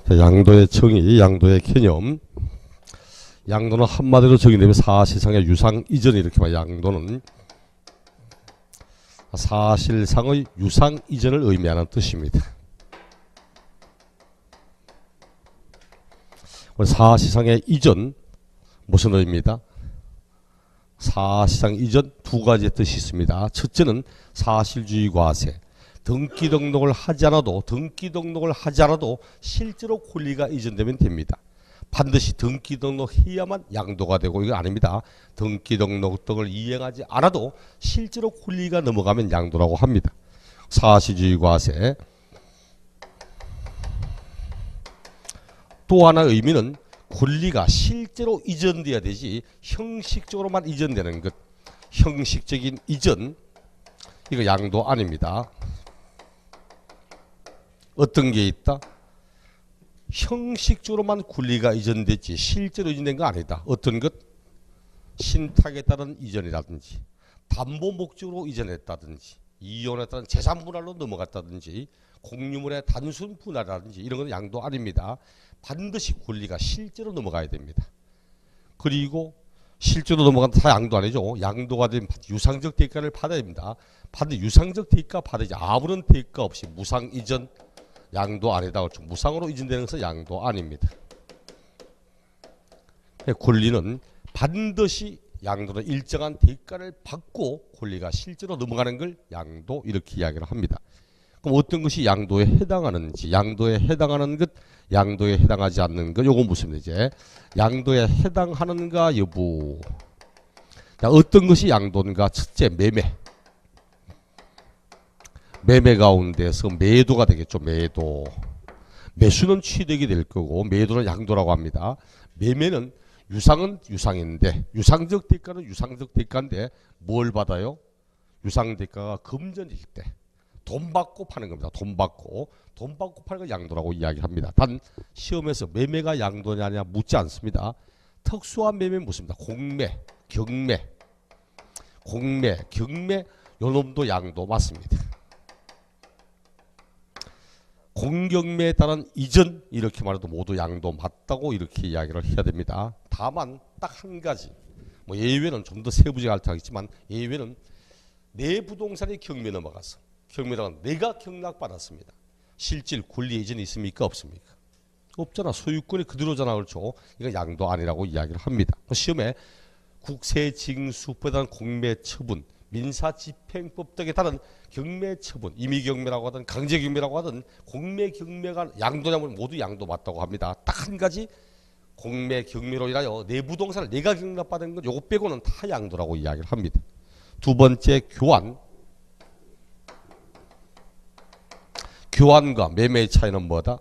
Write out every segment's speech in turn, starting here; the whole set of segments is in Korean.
자, 양도의 정의, 양도의 개념. 양도는 한마디로 정의되면 사실상의 유상 이전 이렇게 말. 양도는 사실상의 유상 이전을 의미하는 뜻입니다. 사실상의 이전 무슨 의미입니다? 사실상 이전 두 가지의 뜻이 있습니다. 첫째는 사실주의 과세. 등기 등록을 하지 않아도 실제로 권리가 이전되면 됩니다. 반드시 등기 등록해야만 양도가 되고 이거 아닙니다. 등기 등록 등을 이행하지 않아도 실제로 권리가 넘어가면 양도라고 합니다. 사실주의 과세. 또 하나의 의미는 권리가 실제로 이전돼야 되지 형식적으로만 이전되는 것. 형식적인 이전 이거 양도 아닙니다. 어떤 게 있다? 형식적으로만 권리가 이전됐지 실제로 이전된 거 아니다. 어떤 것? 신탁에 따른 이전이라든지 담보 목적으로 이전했다든지 이혼에 따른 재산 분할로 넘어갔다든지 공유물의 단순 분할이라든지 이런 건 양도 아닙니다. 반드시 권리가 실제로 넘어가야 됩니다. 그리고 실제로 넘어간다 다 양도 아니죠. 양도가 되면 유상적 대가를 받아야 됩니다. 반드시 유상적 대가 받아야지. 아무런 대가 없이 무상 이전 양도 아니다. 그렇죠. 무상으로 이전되는 것은 양도 아닙니다. 권리는 반드시 양도는 일정한 대가를 받고 권리가 실제로 넘어가는 걸 양도 이렇게 이야기를 합니다. 그럼 어떤 것이 양도에 해당하는지, 양도에 해당하는 것, 양도에 해당하지 않는 것, 요거 묻습니다. 이제 양도에 해당하는가 여부. 자, 어떤 것이 양도인가? 첫째, 매매. 매매 가운데서 매도가 되겠죠. 매도. 매수는 취득이 될 거고 매도는 양도라고 합니다. 매매는 유상은 유상인데 유상적 대가는 유상적 대가인데 뭘 받아요? 유상 대가가 금전이기 때문에 돈 받고 파는 겁니다. 돈 받고 파는 걸 양도라고 이야기합니다. 단 시험에서 매매가 양도냐 묻지 않습니다. 특수한 매매는 묻습니다. 공매, 경매, 경매 요 놈도 양도 맞습니다. 공경매에 따른 이전 이렇게 말해도 모두 양도 맞다고 이렇게 이야기를 해야 됩니다. 다만 딱 한 가지 뭐 예외는 좀 더 세부적으로 하겠지만 예외는 내 부동산이 경매 넘어가서 경매라는 내가 경락받았습니다. 실질 권리 이전이 있습니까? 없습니까? 없잖아. 소유권이 그대로잖아. 그렇죠? 이건 양도 아니라고 이야기를 합니다. 시험에 국세징수법에 따른 공매처분 민사집행법 등에 따른 경매처분, 임의경매라고 하든 강제경매라고 하든 공매경매가 양도냐면 모두 양도 맞다고 합니다. 딱 한 가지 공매경매로 인하여 내 부동산을 내가 경락받은 것 요거 빼고는 다 양도라고 이야기를 합니다. 두 번째 교환. 교환과 매매의 차이는 뭐다?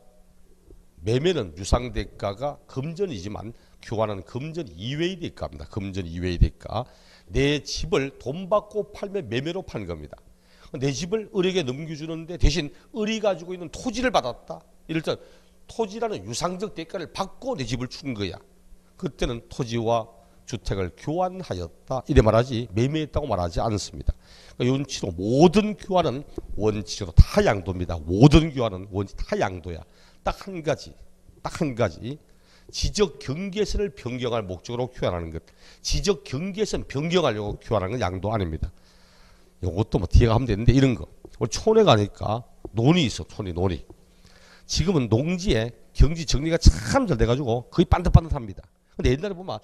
매매는 유상대가가 금전이지만 교환은 금전 이외의 대가입니다. 금전 이외의 대가. 내 집을 돈 받고 팔면 매매로 파는 겁니다. 내 집을 을에게 넘겨주는데 대신 을이 가지고 있는 토지를 받았다. 이럴 때 토지라는 유상적 대가를 받고 내 집을 준 거야. 그때는 토지와 주택을 교환하였다. 이래 말하지 매매했다고 말하지 않습니다. 그러니까 원칙으로 모든 교환은 원칙으로 다 양도입니다. 모든 교환은 원칙 다 양도야. 딱 한 가지. 지적 경계선을 변경할 목적으로 교환하는 것. 지적 경계선 변경하려고 교환하는 건 양도 아닙니다. 이것도 뭐 뒤에 가면 되는데 이런 거. 우리 촌에 가니까 논이 있어. 논이. 지금은 농지에 경지 정리가 참 잘 돼가지고 거의 반듯반듯합니다. 근데 옛날에 보면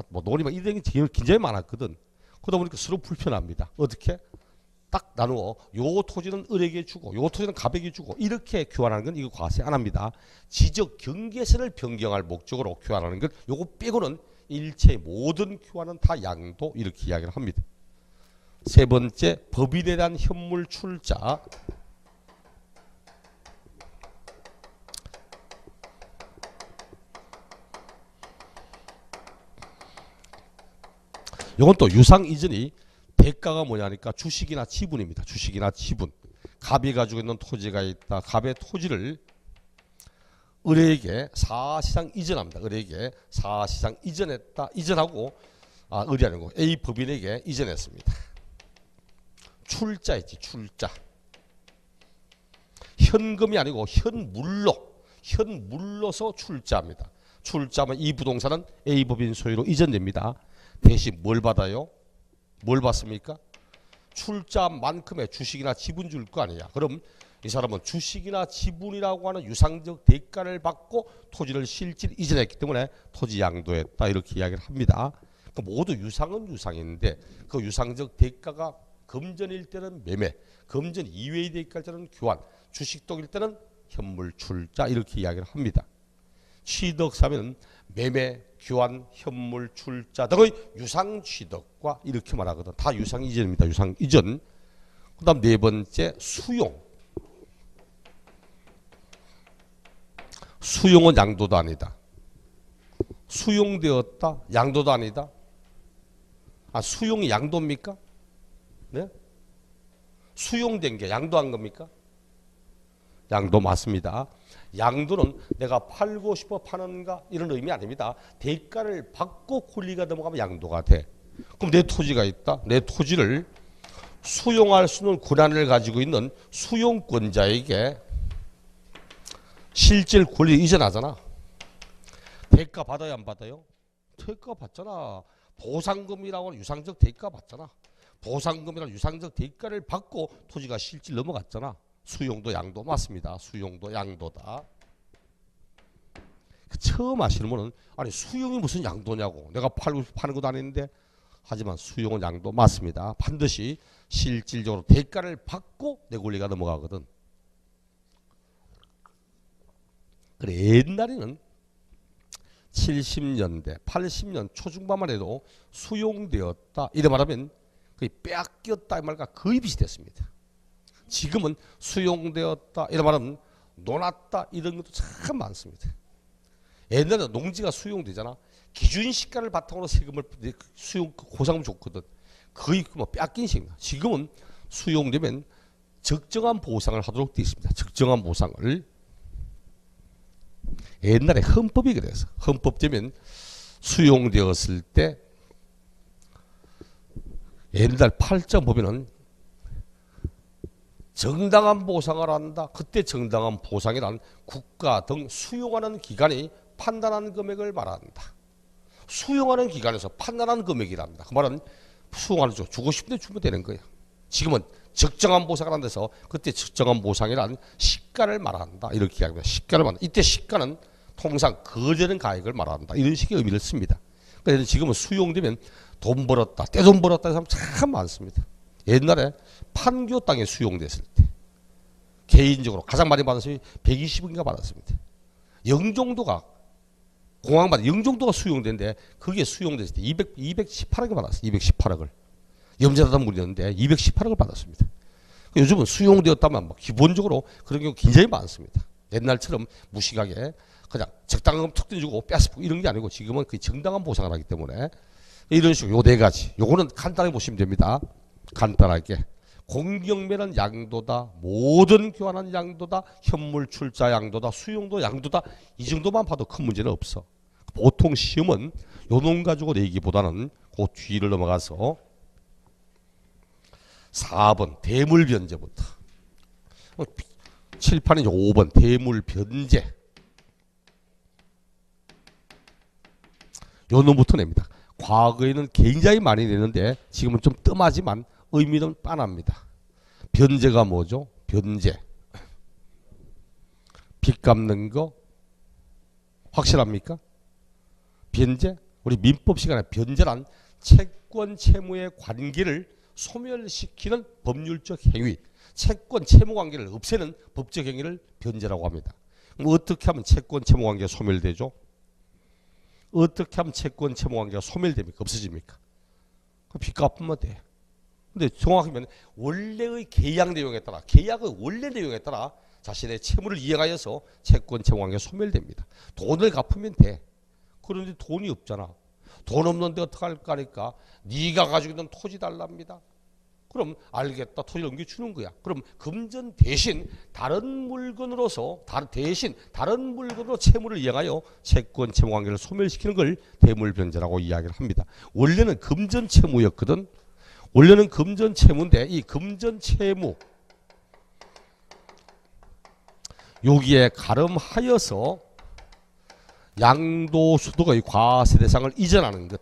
뭐 논이 막 이런 게 굉장히 많았거든. 그러다 보니까 서로 불편합니다. 어떻게? 딱 나누어 요 토지는 을에게 주고 요 토지는 갑에게 주고 이렇게 교환하는 건 이거 과세 안 합니다. 지적 경계선을 변경할 목적으로 교환하는 것 요거 빼고는 일체 모든 교환은 다 양도 이렇게 이야기를 합니다. 세 번째 법인에 대한 현물 출자. 이건 또 유상 이전이 대가가 뭐냐니까 주식이나 지분입니다. 주식이나 지분. 갑이 가지고 있는 토지가 있다. 갑의 토지를 을에게 사실상 이전합니다. 을에게 사실상 이전했다. 이전하고 을이 아니고 A 법인에게 이전했습니다. 출자했지. 출자. 현금이 아니고 현물로 현물로서 출자합니다. 출자하면 이 부동산은 A법인 소유로 이전됩니다. 대신 뭘 받아요? 뭘 받습니까? 출자만큼의 주식이나 지분 줄 거 아니야. 그럼 이 사람은 주식이나 지분이라고 하는 유상적 대가를 받고 토지를 실질 이전했기 때문에 토지 양도했다 이렇게 이야기를 합니다. 그러니까 모두 유상은 유상인데 그 유상적 대가가 금전일 때는 매매, 금전 이외의 대가일 때는 교환, 주식독일 때는 현물 출자 이렇게 이야기를 합니다. 취득사면은 매매, 교환, 현물 출자 등의 유상 취득과 이렇게 말하거든. 다 유상 이전입니다. 유상 이전. 그다음 네 번째 수용. 수용은 양도도 아니다. 수용되었다. 양도도 아니다. 아, 수용이 양도입니까? 네? 수용된 게 양도한 겁니까? 양도 맞습니다. 양도는 내가 팔고 싶어 파는가 이런 의미 아닙니다. 대가를 받고 권리가 넘어가면 양도가 돼. 그럼 내 토지가 있다. 내 토지를 수용할 수 있는 권한을 가지고 있는 수용권자에게 실질 권리 이전하잖아. 대가 받아요, 안 받아요? 대가 받잖아. 보상금이라고 하는 유상적 대가 받잖아. 보상금이라는 유상적 대가를 받고 토지가 실질 넘어갔잖아. 수용도 양도 맞습니다. 수용도 양도다. 처음 하시는 분은 아니 수용이 무슨 양도냐고. 내가 파는 것도 아닌데. 하지만 수용은 양도 맞습니다. 반드시 실질적으로 대가를 받고 내 권리가 넘어가거든. 그래 옛날에는 70년대, 80년 초중반만 해도 수용되었다. 이래 말하면 거의 빼앗겼다 이 말과 거의 비슷했습니다. 지금은 수용되었다 이래 말하면 놀았다 이런 것도 참 많습니다. 옛날에 농지가 수용되잖아. 기준시가를 바탕으로 세금을 수용 고상을 줬거든. 거의 뭐 뺏긴 셈이야. 지금은 수용되면 적정한 보상을 하도록 되어 있습니다. 적정한 보상을. 옛날에 헌법이 그래서 헌법되면 수용되었을 때 옛날 8점 보면은 정당한 보상을 한다. 그때 정당한 보상이란 국가 등 수용하는 기관이 판단한 금액을 말한다. 수용하는 기관에서 판단한 금액이란다. 그 말은 수용하는 쪽 주고 싶은데 주면 되는 거야. 지금은 적정한 보상을 한 데서 그때 적정한 보상이란 시가를 말한다. 이렇게 이야기합니다. 시가를 말한다. 이때 시가는 통상 거저는 가액을 말한다. 이런 식의 의미를 씁니다. 그런데 지금은 수용되면 돈 벌었다, 떼돈 벌었다 하는 사람 참 많습니다. 옛날에 판교 땅에 수용됐을 때 개인적으로 가장 많이 받은 사람이 120억인가 받았습니다. 영종도가 공항마다 영종도가 수용된데 그게 수용됐을 때 218억을 받았어요. 218억을. 염제다던 분이었는데 218억을 받았습니다. 요즘은 수용되었다면 뭐 기본적으로 그런 경우 굉장히 많습니다. 옛날처럼 무식하게 그냥 적당한 툭 던지고 뺏고 이런 게 아니고 지금은 그 정당한 보상을 하기 때문에 이런 식으로 요 네 가지. 요거는 간단하게 보시면 됩니다. 간단하게. 공경매는 양도다. 모든 교환은 양도다. 현물 출자 양도다. 수용도 양도다. 이 정도만 봐도 큰 문제는 없어. 보통 시험은 요 놈 가지고 내기보다는 그 뒤를 넘어가서 4번 대물변제부터 7판이 5번 대물변제 요 놈부터 냅니다. 과거에는 굉장히 많이 내는데 지금은 좀 뜸하지만 의미는 빤합니다. 변제가 뭐죠? 변제. 빚 갚는 거 확실합니까? 변제? 우리 민법 시간에 변제란 채권 채무의 관계를 소멸시키는 법률적 행위, 채권 채무 관계를 없애는 법적 행위를 변제라고 합니다. 그럼 어떻게 하면 채권 채무 관계가 소멸되죠? 어떻게 하면 채권 채무 관계가 소멸됩니까? 없어집니까? 빚 갚으면 돼. 근데 정확하면 원래의 계약 내용에 따라 계약의 원래 내용에 따라 자신의 채무를 이행하여서 채권 채무 관계가 소멸됩니다. 돈을 갚으면 돼. 그런데 돈이 없잖아. 돈 없는데 어떡할까 하니까 네가 가지고 있는 토지 달랍니다. 그럼 알겠다. 토지를 옮겨주는 거야. 그럼 금전 대신 다른 물건으로 채무를 이행하여 채권 채무 관계를 소멸시키는 걸 대물변제라고 이야기를 합니다. 원래는 금전 채무였거든. 원래는 금전 채무인데 이 금전 채무 여기에 가름하여서 양도소득의 과세 대상을 이전하는 것.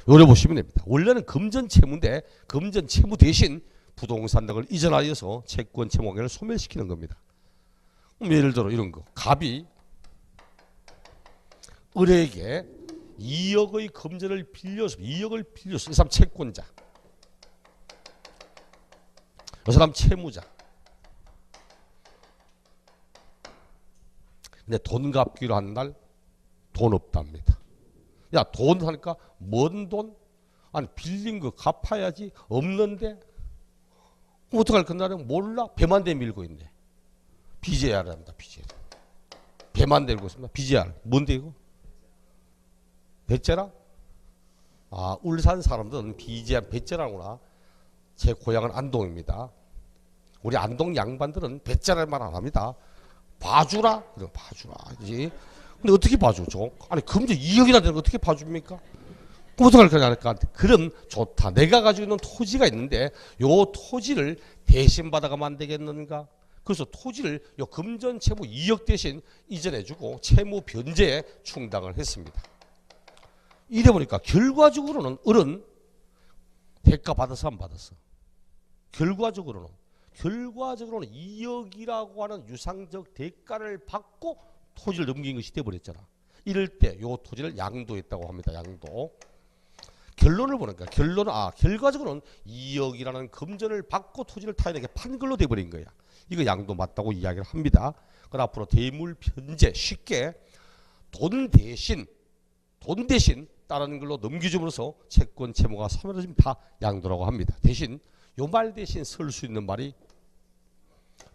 요래 보시면 됩니다. 원래는 금전채무인데 금전채무 대신 부동산 등을 이전하여서 채권 채무관계를 소멸시키는 겁니다. 예를 들어 이런 거. 갑이 을에게 2억의 금전을 빌려서 2억을 빌려서 이 사람 채권자, 이 사람 채무자. 근데 돈 갚기로 한 날 돈 없답니다. 야, 돈 하니까 뭔 돈? 아니 빌린 거 갚아야지. 없는데 어떡할 건나는 몰라. 배만 대 밀고 있네. BJR입니다. BJR. 배만 들고 있습니다. BJR. 뭔데 이거? 배째라? 아, 울산 사람들은 BJR 배째라구나. 제 고향은 안동입니다. 우리 안동 양반들은 배째라를 말 안 합니다. 봐주라? 그래, 봐주라. 그지? 근데 어떻게 봐주죠? 아니, 금전 2억이나 되는 거 어떻게 봐줍니까? 어떡할 거냐니까. 그럼 좋다. 내가 가지고 있는 토지가 있는데 요 토지를 대신 받아가면 안 되겠는가? 그래서 토지를 요 금전 채무 2억 대신 이전해주고 채무 변제에 충당을 했습니다. 이래 보니까 결과적으로는 을은 대가 받아서 안 받았어. 결과적으로는 2억이라고 하는 유상적 대가를 받고 토지를 넘긴 것이 돼버렸잖아. 이럴 때 요 토지를 양도했다고 합니다. 양도. 결론을 보니까 결과적으로는 2억이라는 금전을 받고 토지를 타인에게 판 걸로 돼버린 거야. 이거 양도 맞다고 이야기를 합니다. 그럼 앞으로 대물 변제 쉽게 돈 대신 다른 걸로 넘겨줌으로써 채권 채무가 사라지면 다 양도라고 합니다. 대신 요 말 대신 쓸 수 있는 말이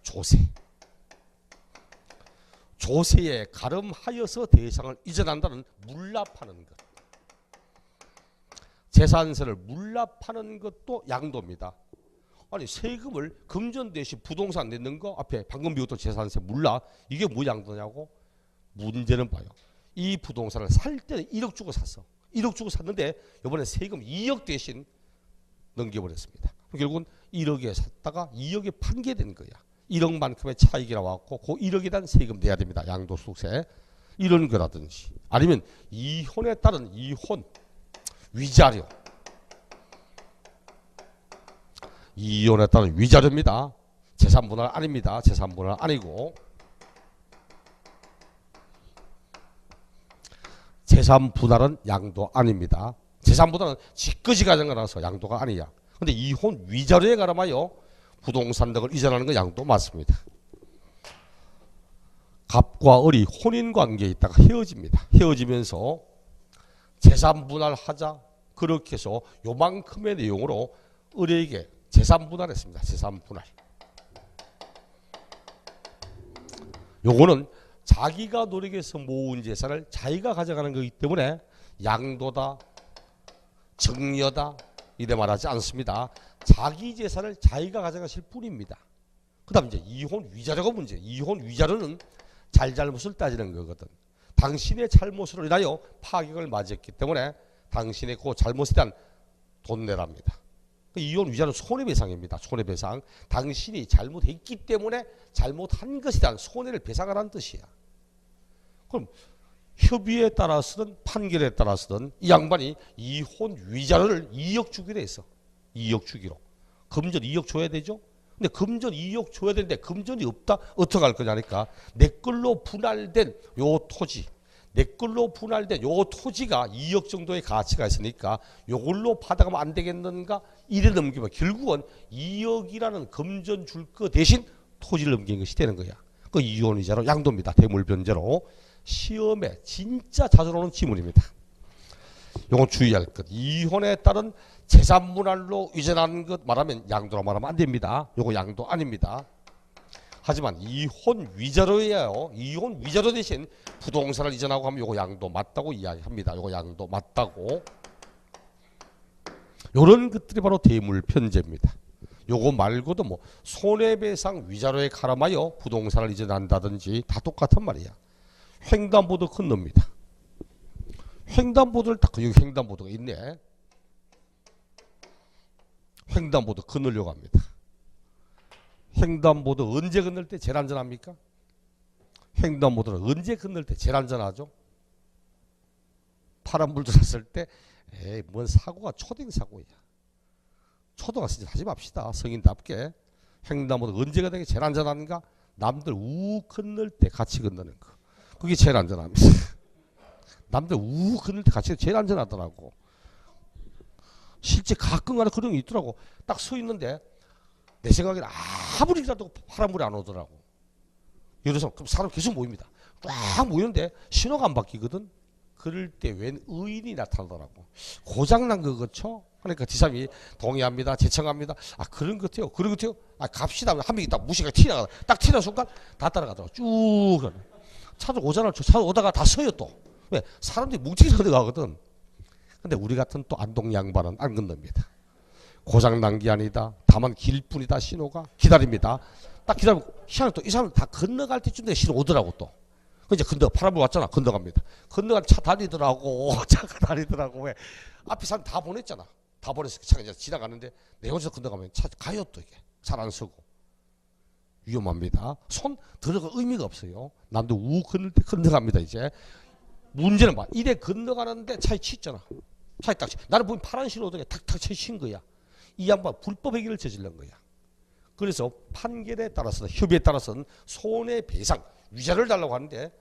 조세. 조세에 가름하여서 대상을 이전한다는 물납하는 것. 재산세를 물납하는 것도 양도입니다. 아니 세금을 금전 대신 부동산 내는 거 앞에 방금 배웠던 재산세 물납 이게 뭐 양도냐고? 문제는 봐요. 이 부동산을 살 때는 1억 주고 샀어. 1억 주고 샀는데 이번에 세금 2억 대신 넘겨버렸습니다. 결국은 1억에 샀다가 2억에 판게된 거야. 1억만큼의 차익이 나왔고 그 1억에 대한 세금 내야 됩니다. 양도소득세. 이런 거라든지 아니면 이혼에 따른 이혼 위자료. 이혼에 따른 위자료입니다. 재산분할 아닙니다. 재산분할 아니고 재산분할은 양도 아닙니다. 재산분할은 지꺼지 가진 거라서 양도가 아니야. 근데 이혼 위자료에 가름하여 부동산 등을 이전하는 건 양도 맞습니다. 갑과 을이 혼인관계에 있다가 헤어집니다. 헤어지면서 재산분할하자 그렇게 해서 요만큼의 내용으로 을에게 재산분할했습니다. 재산분할. 요거는 자기가 노력해서 모은 재산을 자기가 가져가는 거기 때문에 양도다, 증여다 이래 말하지 않습니다. 자기 재산을 자기가 가져가실 뿐입니다. 그 다음 이제 이혼 위자료가 문제. 이혼 위자료는 잘잘못을 따지는 거거든. 당신의 잘못으로 인하여 파격을 맞았기 때문에 당신의 그 잘못에 대한 돈 내랍니다. 이혼 위자료는 손해배상입니다. 손해배상. 당신이 잘못했기 때문에 잘못한 것에 대한 손해를 배상하라는 뜻이야. 그럼 협의에 따라서든 판결에 따라서든 이 양반이 이혼 위자료를 2억 주기로 했어. 2억 주기로. 금전 2억 줘야 되죠? 근데 금전 2억 줘야 되는데 금전이 없다? 어떻게 할 거냐니까 내 걸로 분할된 요 토지 내 걸로 분할된 요 토지가 2억 정도의 가치가 있으니까 요걸로 받아가면 안 되겠는가? 이래 넘기면 결국은 2억이라는 금전 줄 거 대신 토지를 넘긴 것이 되는 거야. 그 이혼이자로 양도입니다. 대물변제로. 시험에 진짜 자주 나오는 지문입니다. 요건 주의할 것. 이혼에 따른 재산분할로 이전하는 것 말하면 양도라 말하면 안 됩니다. 요거 양도 아닙니다. 하지만 이혼 위자료예요. 이혼 위자료 대신 부동산을 이전하고 하면 요거 양도 맞다고 이야기합니다. 요거 양도 맞다고. 요런 것들이 바로 대물편제입니다. 요거 말고도 뭐 손해배상 위자료에 가름하여 부동산을 이전한다든지 다 똑같은 말이야. 횡단보도 건넙니다. 횡단보도를 딱 여기 횡단보도가 있네. 횡단보도 건너려고 합니다. 횡단보도 언제 건널 때 제일 안전합니까? 횡단보도는 언제 건널 때 제일 안전하죠? 파란불 들었을 때 에이 뭔 사고가 초딩 사고야. 초등학생 하지 맙시다. 성인답게. 횡단보도 언제 건너는 게 제일 안전한가? 남들 우 건널 때 같이 건너는 거. 그게 제일 안전합니다. 남들 우 건널 때 같이 제일 안전하더라고. 실제 가끔가다 그런 게 있더라고. 딱 서 있는데 내 생각에는 아무리라도 파란불이 안 오더라고. 이래서 그럼 사람 계속 모입니다. 꽉 모이는데 신호가 안 바뀌거든. 그럴 때 웬 의인이 나타나더라고. 고장난 거 그렇죠? 그러니까 뒤사람이 동의합니다. 제청합니다. 아 그런 것 같아요. 그런 것 같아요. 아 갑시다. 한 명이 딱 무시가 튀어나가다. 딱 튀어나간 순간 다 따라가더라고. 쭉. 차도 오잖아. 차도 오다가 다 서요 또. 왜? 사람들이 뭉치게 들어가거든. 근데 우리 같은 또 안동 양반은 안 건넙니다. 고장난 게 아니다. 다만 길뿐이다. 신호가 기다립니다. 딱 기다리고 희한해 또 이 사람 다 건너갈 때쯤 되게 신호 오더라고 또. 그 이제 파란불 왔잖아. 건너갑니다. 건너갈 차 달리더라고. 차가 달리더라고. 왜? 앞에 사람 다 보냈잖아. 다 보내서 차가 이제 지나가는데 내 혼자 건너가면 차 가요 또 이게. 잘 안 서고. 위험합니다. 손 들어가 의미가 없어요. 남들 우 건널 때 건너갑니다 이제. 문제는 봐. 이래 건너가는데 차에 치있잖아. 차에 딱 치. 나는 보면 파란 신호등에 탁탁 치신 거야. 이 양반 불법 행위를 저지른 거야. 그래서 판결에 따라서는 협의에 따라서는 손해배상 위자료를 달라고 하는데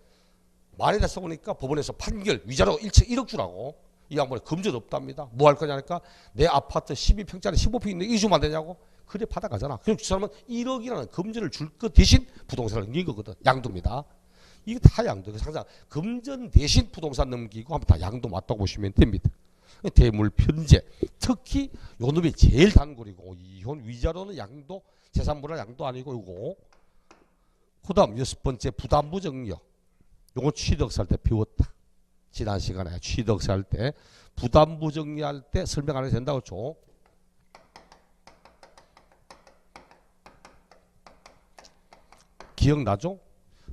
말이 됐어 보니까 법원에서 판결 위자료 1억 주라고. 이 양반이 금전 없답니다. 뭐 할 거냐니까 내 아파트 12평짜리 15평 있는데 이 주면 안 되냐고. 그래 받아가잖아. 그럼 그 사람은 1억이라는 금전을 줄 것 대신 부동산을 넘긴 거거든. 양도입니다. 이게 다 양도. 항상 금전 대신 부동산 넘기고 하면 다 양도 맞다고 보시면 됩니다. 대물 편제. 특히 요 놈이 제일 단골이고 이혼 위자료는 양도 재산분할 양도 아니고 이거. 그 다음 6번째 부담부 정려. 요거 취득세 할 때 배웠다. 지난 시간에 취득세 할 때 부담부 정리할 때 설명 안 해도 된다고 했죠. 기억나죠?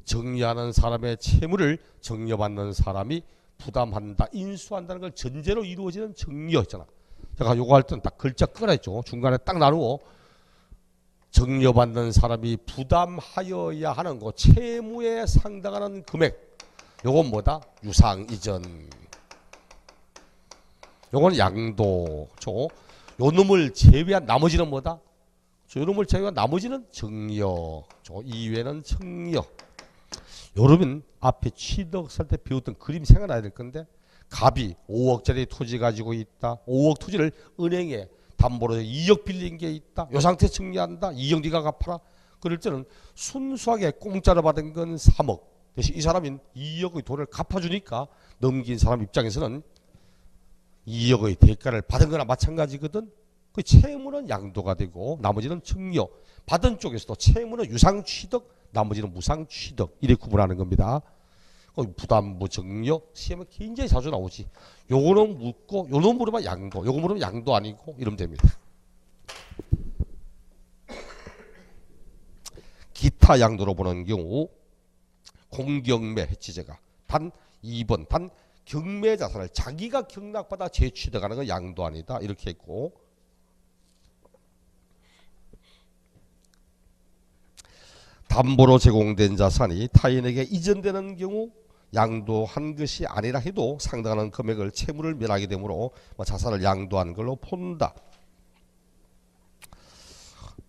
정리하는 사람의 채무를 정려받는 사람이 부담한다, 인수한다는 걸 전제로 이루어지는 정려였잖아. 제가 요거 할 때는 딱 글자 끌어했죠. 중간에 딱 나누고 정려받는 사람이 부담하여야 하는 거 채무에 상당하는 금액. 요건 뭐다? 유상이전. 요건 양도죠. 요 놈을 제외한 나머지는 뭐다? 요 놈을 제외한 나머지는 정려. 이외는 청려. 여러분 앞에 취득할 때 배웠던 그림 생각나야 될 건데 갑이 5억짜리 토지 가지고 있다. 5억 토지를 은행에 담보로 2억 빌린 게 있다. 요 상태 정리한다. 2억 네가 갚아라. 그럴 때는 순수하게 공짜로 받은 건 3억. 대신 이 사람은 2억의 돈을 갚아주니까 넘긴 사람 입장에서는 2억의 대가를 받은 거나 마찬가지거든. 그 채무는 양도가 되고 나머지는 청려. 받은 쪽에서도 채무는 유상취득, 나머지는 무상취득. 이렇게 구분하는 겁니다. 부담부 정려 시험에 굉장히 자주 나오지. 요거는 묻고 요놈 물으면 양도, 요거 물으면 양도 아니고 이러면 됩니다. 기타 양도로 보는 경우 공경매 해치제가 단 2번 단 경매 자산을 자기가 경락받아 재취득하는 건 양도 아니다 이렇게 했고, 담보로 제공된 자산이 타인에게 이전되는 경우 양도한 것이 아니라 해도 상당한 금액을 채무를 면하게 되므로 자산을 양도한 걸로 본다.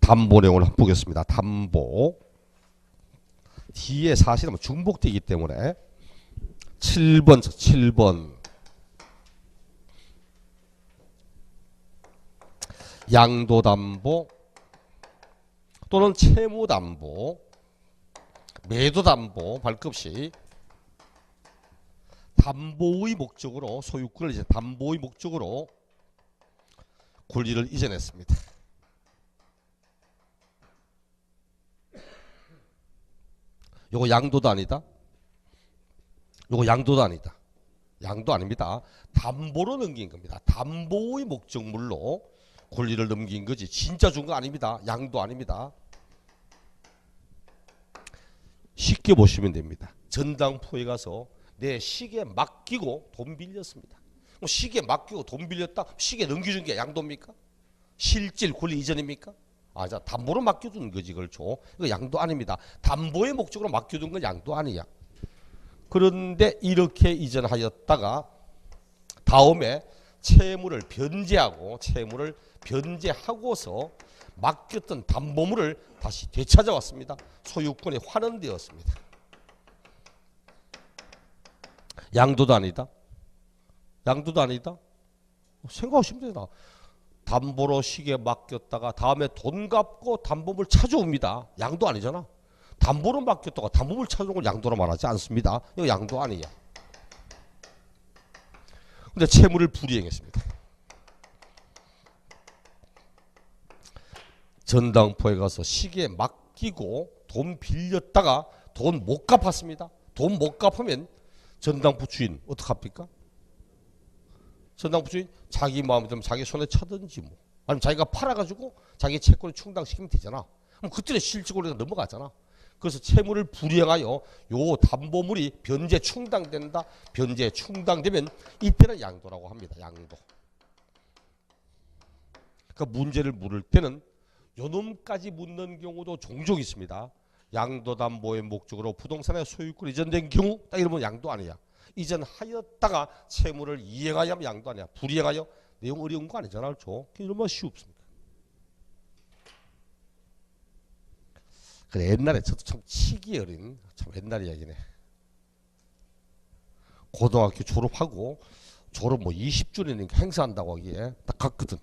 담보 내용을 한번 보겠습니다. 담보 뒤에 사실은 중복되기 때문에 7번 양도담보 또는 채무담보, 매도담보 발급시 담보의 목적으로 소유권을 이제 담보의 목적으로 권리를 이전했습니다. 요거 양도도 아니다. 요거 양도도 아니다. 양도 아닙니다. 담보로 넘긴 겁니다. 담보의 목적물로 권리를 넘긴 거지 진짜 준 거 아닙니다. 양도 아닙니다. 쉽게 보시면 됩니다. 전당포에 가서 내 시계 맡기고 돈 빌렸습니다. 시계 맡기고 돈 빌렸다? 시계 넘겨준 게 양도입니까? 실질 권리 이전입니까? 자, 담보로 맡겨둔 거지, 그렇죠? 이거 양도 아닙니다. 담보의 목적으로 맡겨둔 건 양도 아니야. 그런데 이렇게 이전하였다가 다음에 채무를 변제하고서 맡겼던 담보물을 다시 되찾아왔습니다. 소유권이 환원되었습니다. 양도도 아니다. 양도도 아니다. 생각하시면 되나. 담보로 시계 맡겼다가 다음에 돈 갚고 담보물 찾아옵니다. 양도 아니잖아. 담보로 맡겼다가 담보물 찾아오는 걸 양도로 말하지 않습니다. 이거 양도 아니야. 근데 채무를 불이행했습니다. 전당포에 가서 시계 맡기고 돈 빌렸다가 돈 못 갚았습니다. 돈 못 갚으면 전당포 주인 어떡합니까? 전당포 주인 자기 마음에 들면 자기 손에 차든지 뭐 아니면 자기가 팔아가지고 자기 채권을 충당시키면 되잖아. 그럼 그때는 실질적으로 넘어가잖아. 그래서 채무를 불이행하여 요 담보물이 변제 충당된다. 변제 충당되면 이때는 양도라고 합니다. 양도. 그러니까 문제를 물을 때는 요놈까지 묻는 경우도 종종 있습니다. 양도담보의 목적으로 부동산의 소유권 이전된 경우 딱 이러면 양도 아니야. 이전하였다가 채무를 이행하여 하면 양도 아니야. 불이행하여 내용 어려운 거 아니잖아. 그렇죠? 이러면 쉽습니다. 그래, 옛날에 저도 참 치기 어린 참 옛날 이야기네. 고등학교 졸업하고 졸업 뭐 20주년이니까 행사한다고 하기에 딱 갔거든.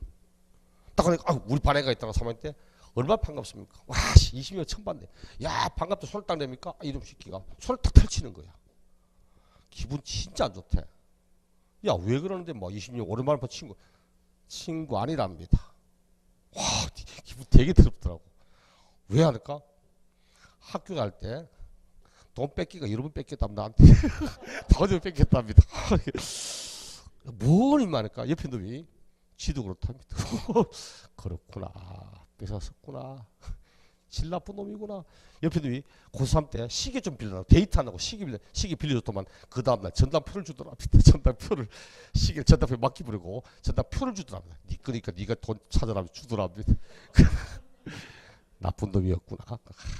딱 가니까 우리 반 애가 있다가 3학년 때 얼마나 반갑습니까? 와, 20년 처음 봤네. 야, 반갑다. 손을 딱 내니까 이놈 새끼가 손을 탁 펼치는 거야. 기분 진짜 안 좋대. 야, 왜 그러는데 뭐 20년 오랜만에 본 친구 아니랍니다. 와, 기분 되게 더럽더라고. 왜 할까? 학교 갈 때 돈 뺏기가 여러 번 뺏겼답니다. 나한테. 돈을 뺏겼답니다. 뭘 이만할까? 옆에 놈이 지도 그렇답니다. 그렇구나. 뺏었었구나. 질 나쁜 놈이구나. 옆에 놈이 고3 때 시계 좀 빌려라. 데이트 안 하고 시계 빌려줬더만 그 다음날 전당표를 주더랍니다. 전당표를 시계 전당표에 맡기버리고 전당표를 주더랍니다. 그러니까 네가 돈 찾아라 주더랍니다. 나쁜 놈이었구나.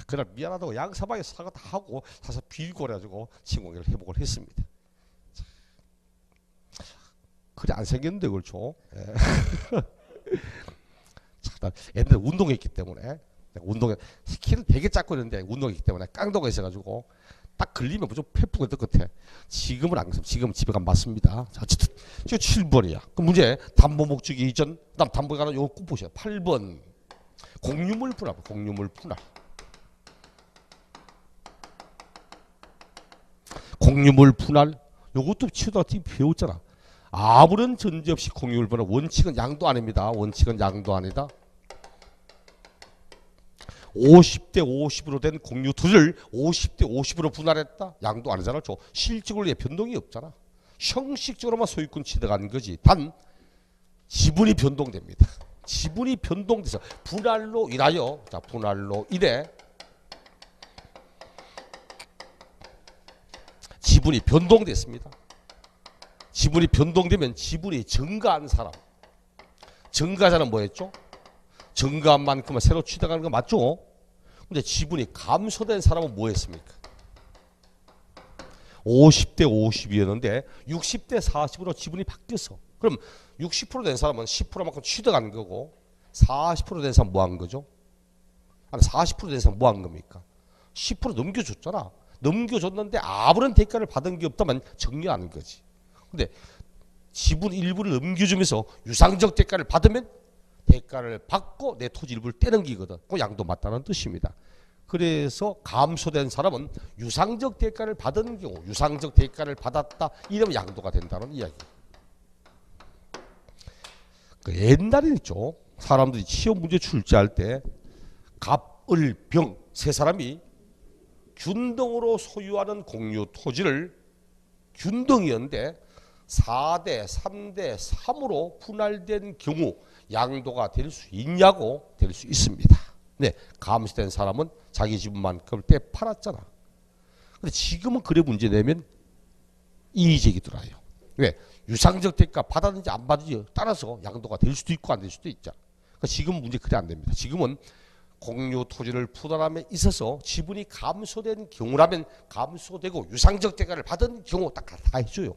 그날 미안하다고 양사방에 사과 다 하고 사서 빌고 그래가지고 친구를 회복을 했습니다. 그래 안 생겼는데 그렇죠. 옛날에 운동했기 때문에 운동에 키는 되게 작고 있는데 운동했기 때문에 깡도가 있어가지고 딱 걸리면 무조건 패프가 뜰 것 같아. 지금은 안 그렇습니다. 지금은 집에 가면 맞습니다. 자, 어쨌든 지금 7번이야. 그 문제 담보 목적이 이전 그다음 담보에 관한 요거 꼭 보셔요. 8번 공유물 분할. 공유물 분할. 공유물 분할 요것도 치우다가 배웠잖아. 아무런 전제 없이 공유물 분할. 원칙은 양도 아닙니다. 원칙은 양도 아니다. 50대 50으로 된 공유 토지를 50대 50으로 분할했다. 양도 아니잖아. 실질적으로 변동이 없잖아. 형식적으로만 소유권 취득한 거지. 단 지분이 변동됩니다. 지분이 변동돼서 분할로 인하여 분할로 인해 지분이 변동됐습니다. 지분이 변동되면 지분이 증가한 사람. 증가자는 뭐였죠? 증가한 만큼은 새로 취득하는 거 맞죠? 근데 지분이 감소된 사람은 뭐 했습니까? 50대 50이었는데 60대 40으로 지분이 바뀌었어. 그럼 60% 된 사람은 10%만큼 취득한 거고 40% 된 사람은 뭐 한 거죠? 아니 40% 된 사람은 뭐 한 겁니까? 10% 넘겨줬잖아. 넘겨줬는데 아무런 대가를 받은 게 없다면 정리하는 거지. 근데 지분 일부를 넘겨주면서 유상적 대가를 받으면 대가를 받고 내 토지 일부를 떼넘기거든. 그 양도 맞다는 뜻입니다. 그래서 감소된 사람은 유상적 대가를 받은 경우 유상적 대가를 받았다 이러면 양도가 된다는 이야기. 그 옛날에 있죠. 사람들이 시험 문제 출제할 때 갑, 을, 병 세 사람이 균등으로 소유하는 공유 토지를 균등이었는데 4대 3대 3으로 분할된 경우 양도가 될 수 있냐고 될 수 있습니다. 네, 감소된 사람은 자기 지분만큼을 떼 팔았잖아. 근데 지금은 그래 문제 내면 이의제기 들어요. 왜? 유상적 대가 받았는지 안 받았는지 따라서 양도가 될 수도 있고 안 될 수도 있죠. 그러니까 지금 문제 그래 안 됩니다. 지금은 공유 토지를 분할함에 있어서 지분이 감소된 경우라면 감소되고 유상적 대가를 받은 경우 딱 다 해줘요.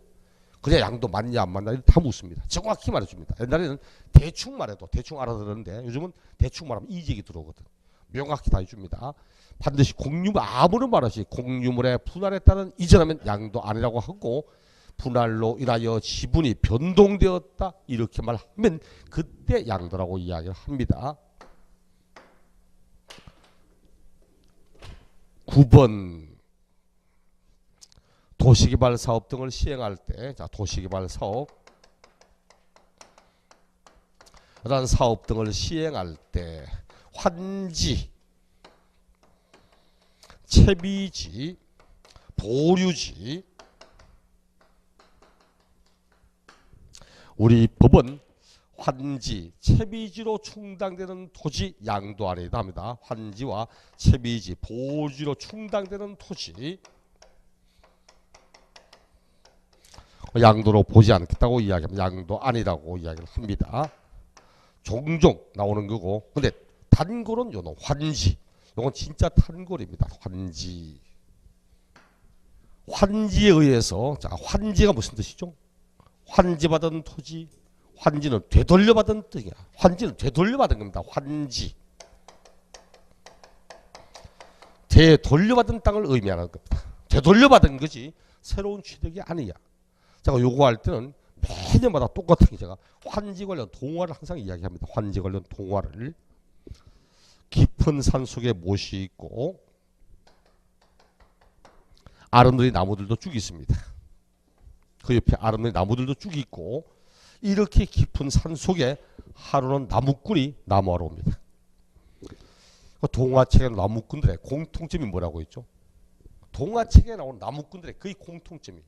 그래야 양도 맞냐 안 맞냐 다 묻습니다. 정확히 말해줍니다. 옛날에는 대충 말해도 대충 알아들었는데 요즘은 대충 말하면 이직이 들어오거든. 명확히 다 해줍니다. 반드시 공유물 아무런 말 없이 공유물의 분할에 따른 이전하면 양도 아니라고 하고 분할로 인하여 지분이 변동되었다 이렇게 말하면 그때 양도라고 이야기를 합니다. 9번 도시개발 사업 등을 시행할 때, 자 도시개발 사업 이런 사업 등을 시행할 때 환지, 채비지, 보류지 우리 법은 환지, 채비지로 충당되는 토지 양도 아니다 합니다. 환지와 채비지, 보류지로 충당되는 토지 양도로 보지 않겠다고 이야기합니다. 양도 아니라고 이야기를 합니다. 종종 나오는 거고 근데 단골은 요놈 환지 요건 진짜 단골입니다. 환지 환지에 의해서 자 환지가 무슨 뜻이죠? 환지받은 토지 환지는 되돌려받은 뜻이야. 환지는 되돌려받은 겁니다. 환지 되돌려받은 땅을 의미하는 겁니다. 되돌려받은 거지 새로운 취득이 아니야. 제가 요구할 때는 매년마다 똑같은 제가 환지 관련 동화를 항상 이야기합니다. 환지 관련 동화를 깊은 산 속에 못이 있고 아름드리 나무들도 쭉 있습니다. 그 옆에 아름드리 나무들도 쭉 있고 이렇게 깊은 산 속에 하루는 나무꾼이 나무하러 옵니다. 그 동화책에 나무꾼들의 공통점이 뭐라고 했죠? 동화책에 나오는 나무꾼들의 거의 공통점이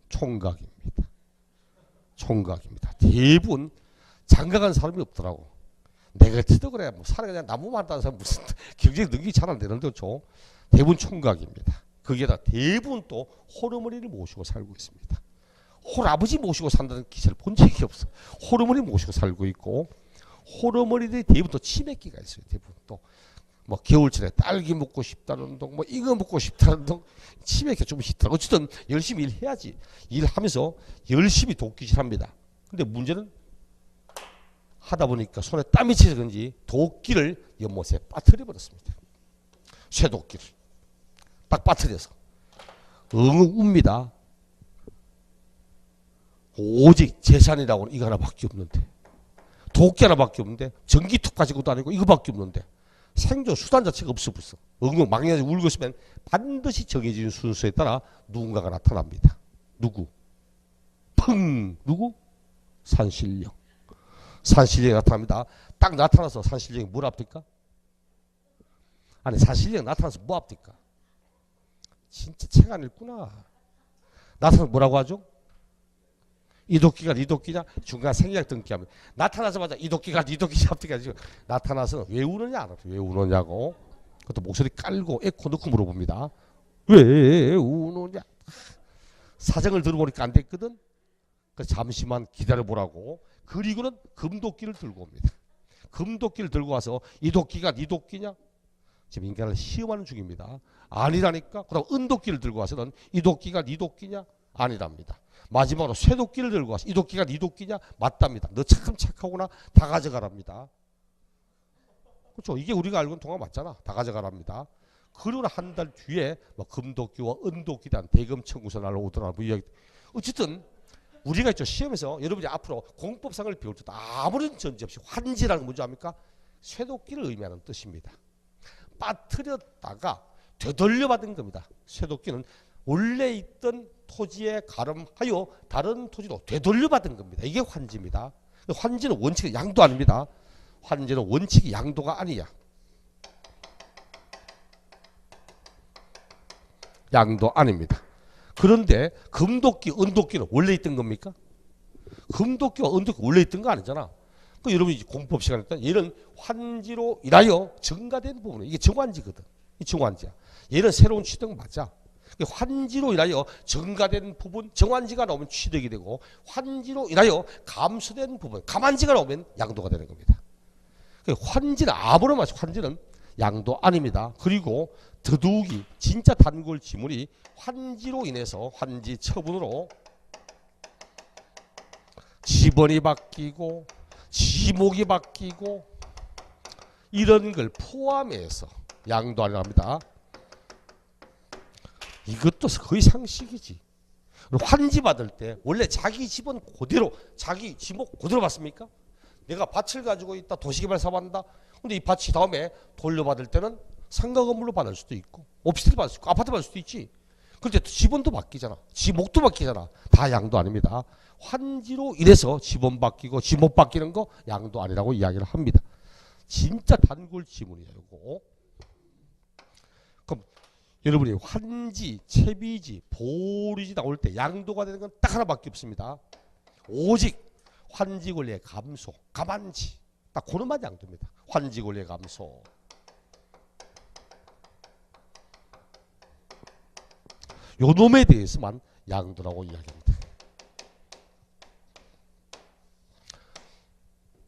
총각입니다. 총각입니다. 대부분 장가간 사람이 없더라고. 내가 치도 그래. 뭐 사람이 그냥 나무만 한다는 사람 무슨 경제적 능력이 잘 안 되는데 그렇죠. 대부분 총각입니다. 거기에다 대부분 또 호르머니를 모시고 살고 있습니다. 홀아버지 모시고 산다는 기사를 본 적이 없어. 호르머니 모시고 살고 있고 호르머니들이 대부분 또 치맥기가 있어요. 대부분 또 뭐 겨울철에 딸기 먹고 싶다는 동, 뭐 이거 먹고 싶다는 동, 치맥기 좀 있더라. 어쨌든 열심히 일해야지. 일하면서 열심히 도끼질합니다. 근데 문제는 하다 보니까 손에 땀이 치서 그런지 도끼를 연못에 빠뜨려 버렸습니다. 쇠도끼를 딱 빠뜨려서 엉엉 웁니다. 오직 재산이라고는 이거 하나밖에 없는데 도끼 하나밖에 없는데 전기톱 가지고도 아니고 이거밖에 없는데 생존 수단 자체가 없어 벌써. 엉엉 망해서 울고 있으면 반드시 정해진 순서에 따라 누군가가 나타납니다. 누구? 펑! 누구? 산신령. 산신령이 나타납니다. 딱 나타나서 산신령이 뭘 합니까? 아니 산신령 나타나서 뭐 합니까? 진짜 책 안 읽구나. 나타나서 뭐라고 하죠? 이 도끼가 네 도끼냐? 중간 생략 등기하면 나타나자마자 이 도끼가 네 도끼냐? 합니까? 나타나서 왜 우느냐? 안 왜 우느냐고. 그것도 목소리 깔고 에코 넣고 물어봅니다. 왜 우느냐? 사정을 들어보니까 안 됐거든. 그래서 잠시만 기다려보라고. 그리고는 금도끼를 들고 옵니다. 금도끼를 들고 와서 이 도끼가 네 도끼냐? 지금 인간을 시험하는 중입니다. 아니라니까. 그다음 은도끼를 들고 와서는 이 도끼가 네 도끼냐? 아니랍니다. 마지막으로 쇠도끼를 들고 와서 이 도끼가 네 도끼냐? 맞답니다. 너 참 착하구나. 다 가져가랍니다. 그렇죠. 이게 우리가 알고 있는 동화 맞잖아. 다 가져가랍니다. 그러고 한 달 뒤에 뭐 금도끼와 은도끼에 대한 대금 청구서 날라오더라. 뭐 이야기. 어쨌든 우리가 있죠. 시험에서 여러분이 앞으로 공법상을 배울 때도 아무런 전제 없이 환지라는 건 뭔지 압니까? 쇠도끼를 의미하는 뜻입니다. 빠뜨렸다가 되돌려받은 겁니다. 쇠도끼는 원래 있던 토지에 가름하여 다른 토지로 되돌려받은 겁니다. 이게 환지입니다. 환지는 원칙이 양도 아닙니다. 환지는 원칙이 양도가 아니야. 양도 아닙니다. 그런데 금도끼, 은도끼는 원래 있던 겁니까? 금도끼와 은도끼 원래 있던 거 아니잖아. 그 여러분이 공법 시간에 했던 얘는 환지로 인하여 증가된 부분은 이게 정환지거든. 이 정환지야. 얘는 새로운 취득 맞아. 환지로 인하여 증가된 부분, 정환지가 나오면 취득이 되고 환지로 인하여 감소된 부분, 감환지가 나오면 양도가 되는 겁니다. 환지는 아무런 말씀 환지는 양도 아닙니다. 그리고 더더욱이 진짜 단골 지문이 환지로 인해서 환지 처분으로 지번이 바뀌고 지목이 바뀌고 이런 걸 포함해서 양도 아니랍니다. 이것도 거의 상식이지. 환지 받을 때 원래 자기 집은 그대로 자기 지목 그대로 받습니까? 내가 밭을 가지고 있다 도시개발 사업한다. 근데 이 밭이 다음에 돌려받을 때는 상가 건물로 받을 수도 있고 오피스텔 받을 수 있고 아파트 받을 수도 있지. 그런데 지번도 바뀌잖아. 지목도 바뀌잖아. 다 양도 아닙니다. 환지로 인해서 지번 바뀌고 지목 바뀌는 거 양도 아니라고 이야기를 합니다. 진짜 단골 지문이에요. 이거. 그럼 여러분이 환지, 채비지, 보리지 나올 때 양도가 되는 건 딱 하나밖에 없습니다. 오직 환지 권리의 감소, 가만지 딱 그것만 양도입니다. 환지 권리의 감소. 요 놈에 대해서만 양도라고 이야기합니다.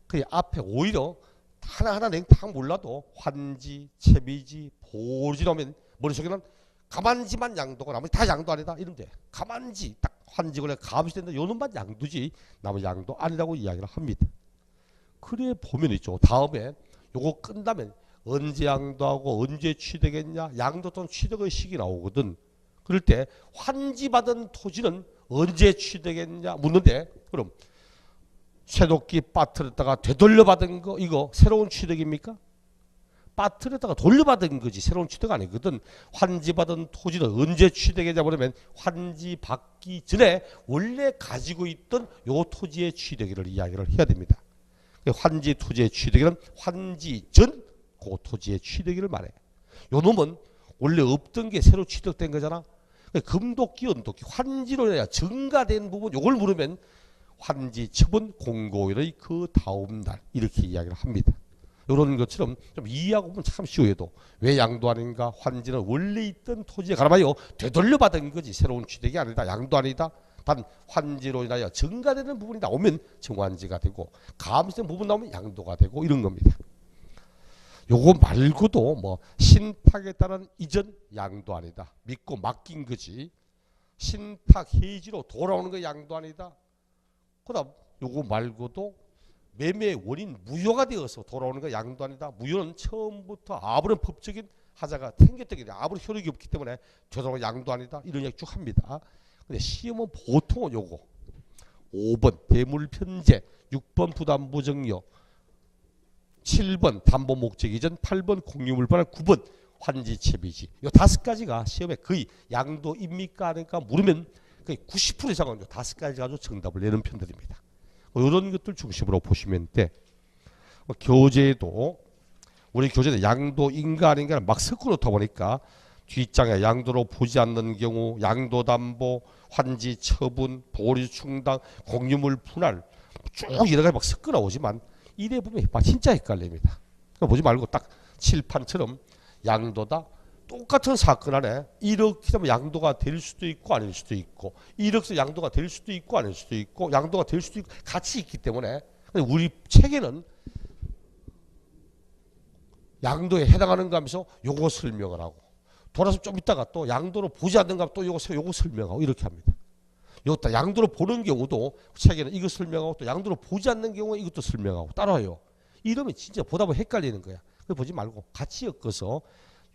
그 앞에 오히려 하나하나 다 몰라도 환지, 채비지, 보리지 나오면 머릿속에는 가만지만 양도가 나머지 다 양도 아니다 이러면 돼. 가만지 딱 환지 권리가 감소된다 요 놈만 양도지 나머지 양도 아니라고 이야기를 합니다. 그래 보면 있죠. 다음에 요거 끝나면 언제 양도하고 언제 취득했냐 양도 또는 취득의 시기 나오거든. 그럴 때 환지 받은 토지는 언제 취득했냐 묻는데 그럼 쇠도끼 빠트렸다가 되돌려 받은 거 이거 새로운 취득입니까? 빠트렸다가 돌려받은 거지 새로운 취득 아니거든. 환지 받은 토지는 언제 취득했냐 그러면 환지 받기 전에 원래 가지고 있던 요 토지의 취득을 이야기를 해야 됩니다. 환지 토지의 취득은 환지 전 그 토지의 취득을 말해. 요 놈은 원래 없던 게 새로 취득된 거잖아. 금도끼, 은도끼, 환지로 해야 증가된 부분 요걸 물으면 환지 처분 공고일의 그 다음 날 이렇게 이야기를 합니다. 이런 것처럼 좀 이해하고 보면 참 쉬워요. 왜 양도 아닌가? 환지는 원래 있던 토지에 가라봐요. 되돌려받은 거지 새로운 취득이 아니다. 양도 아니다. 단 환지로 인하여 증가되는 부분이 나오면 증환지가 되고 감소된 부분 나오면 양도가 되고 이런 겁니다. 요거 말고도 뭐 신탁에 따른 이전 양도 아니다. 믿고 맡긴 거지. 신탁 해지로 돌아오는 거 양도 아니다. 그다음 요거 말고도 매매 원인 무효가 되어서 돌아오는 거 양도 아니다. 무효는 처음부터 아무런 법적인 하자가 생겼던 게 아무런 효력이 없기 때문에 되돌아오는 양도 아니다. 이런 얘기 쭉 합니다. 근데 시험은 보통은 요거 5번 대물편제, 6번 부담부정여, 7번 담보목적 이전, 8번 공유물반환, 9번 환지채비지. 요 5가지가 시험에 거의 양도입니까 아닙니까 물으면 거의 90% 이상은 요 5가지 가지고 정답을 내는 편들입니다. 이런 것들 중심으로 보시면 돼. 교재도 우리 교재는 양도인가 아닌가를 막 섞어 놓다 보니까 뒷장에 양도로 보지 않는 경우, 양도담보, 환지 처분, 보리 충당, 공유물 분할 쭉 여러 가지 막 섞어 나오지만 이래 보면 진짜 헷갈립니다. 보지 말고 딱 칠판처럼 양도다 똑같은 사건 안에 이렇게 되면 양도가 될 수도 있고 아닐 수도 있고 이렇게 양도가 될 수도 있고 아닐 수도 있고 양도가 될 수도 있고 같이 있기 때문에 우리 책에는 양도에 해당하는가 하면서 요거 설명을 하고 돌아서 좀 있다가 또 양도로 보지 않는가 하면 또 요거 설명하고 이렇게 합니다. 요것도 양도로 보는 경우도 책에는 이거 설명하고 또 양도로 보지 않는 경우에 이것도 설명하고 따라와요. 이러면 진짜 보다 보면 헷갈리는 거야. 그걸 보지 말고 같이 엮어서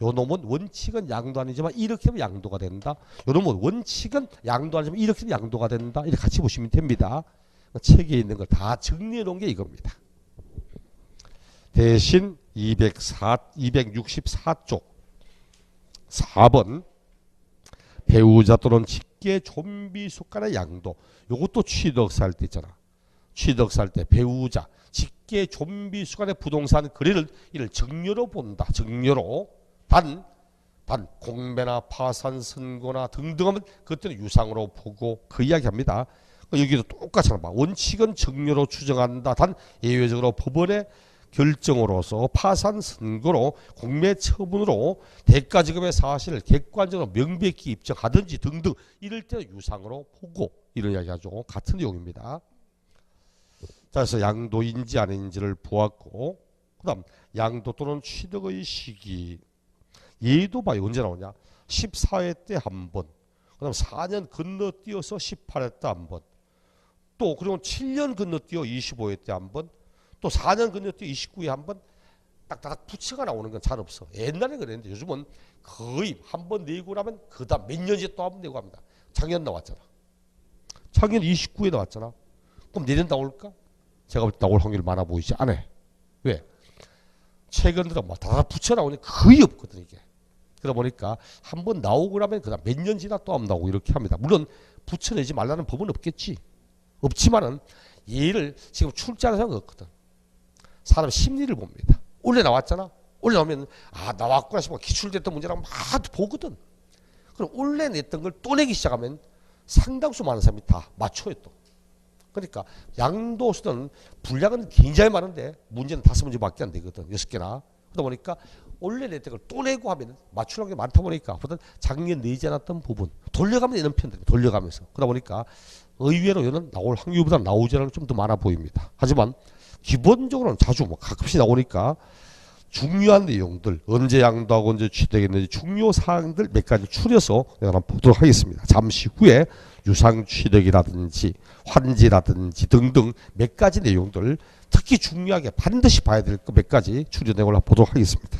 요 놈은 원칙은 양도 아니지만 이렇게 하면 양도가 된다. 요 놈은 원칙은 양도 아니지만 이렇게 하면 양도가 된다. 이렇게 같이 보시면 됩니다. 책에 있는 걸 다 정리해 놓은 게 이겁니다. 대신 264쪽 4번 배우자 또는 직계 좀비 속간의 양도. 요것도 취득살 때 있잖아. 취득살 때 배우자 직계 좀비 속간의 부동산 거래를 이를 증여로 본다. 증여로 단 공매나 파산 선고나 등등 하면 그때는 유상으로 보고 그 이야기합니다. 여기도 똑같이 봐. 원칙은 증여로 추정한다. 단 예외적으로 법원의 결정으로서 파산 선고로 공매 처분으로 대가 지급의 사실을 객관적으로 명백히 입증하든지 등등 이럴 때는 유상으로 보고 이런 이야기하죠. 같은 내용입니다. 자, 그래서 양도인지 아닌지를 보았고 그 다음 양도 또는 취득의 시기. 얘도 봐요. 언제 나오냐. 14회 때 한 번. 그 다음 4년 건너뛰어서 18회 때 한 번. 또 그리고 7년 건너뛰어 25회 때 한 번. 또 4년 건너뛰어 29회 한 번. 딱딱 부채가 나오는 건 잘 없어. 옛날에 그랬는데 요즘은 거의 한 번 내고 나면 그 다음 몇 년째 또 한 번 내고 합니다. 작년 나왔잖아. 작년 29에 나왔잖아. 그럼 내년 나올까? 제가 볼 때 나올 확률이 많아 보이지 않아. 왜? 최근 들어 뭐 다 부채 나오니 거의 없거든 이게. 그러다 보니까 한 번 나오고 나면 그 다음 몇 년 지나 또 안 나오고 이렇게 합니다. 물론 부채 내지 말라는 법은 없겠지. 없지만은 얘를 지금 출제하는 사람은 없거든. 사람 심리를 봅니다. 원래 나왔잖아. 원래 나오면 아 나왔구나 싶어 기출됐던 문제랑 막 보거든. 그럼 원래 냈던 걸 또 내기 시작하면 상당수 많은 사람이 다 맞춰요 또. 그러니까 양도수는 분량은 굉장히 많은데 문제는 5문제밖에 안 되거든. 6개나. 그러다 보니까 원래 냈던 걸 또 내고 하면 맞추는 게 많다 보니까 보다 작년 내지 않았던 부분 돌려가면 내는 편들이 돌려가면서 그러다 보니까 의외로 얘는 나올 확률보다 나오지 않은 좀 더 많아 보입니다. 하지만 기본적으로는 자주 뭐 가끔씩 나오니까 중요한 내용들 언제 양도하고 언제 취득했는지 중요 사항들 몇 가지 추려서 내가 한번 보도록 하겠습니다. 잠시 후에 유상 취득이라든지 환지라든지 등등 몇 가지 내용들 특히 중요하게 반드시 봐야 될 것 몇 가지 추려내고 보도록 하겠습니다.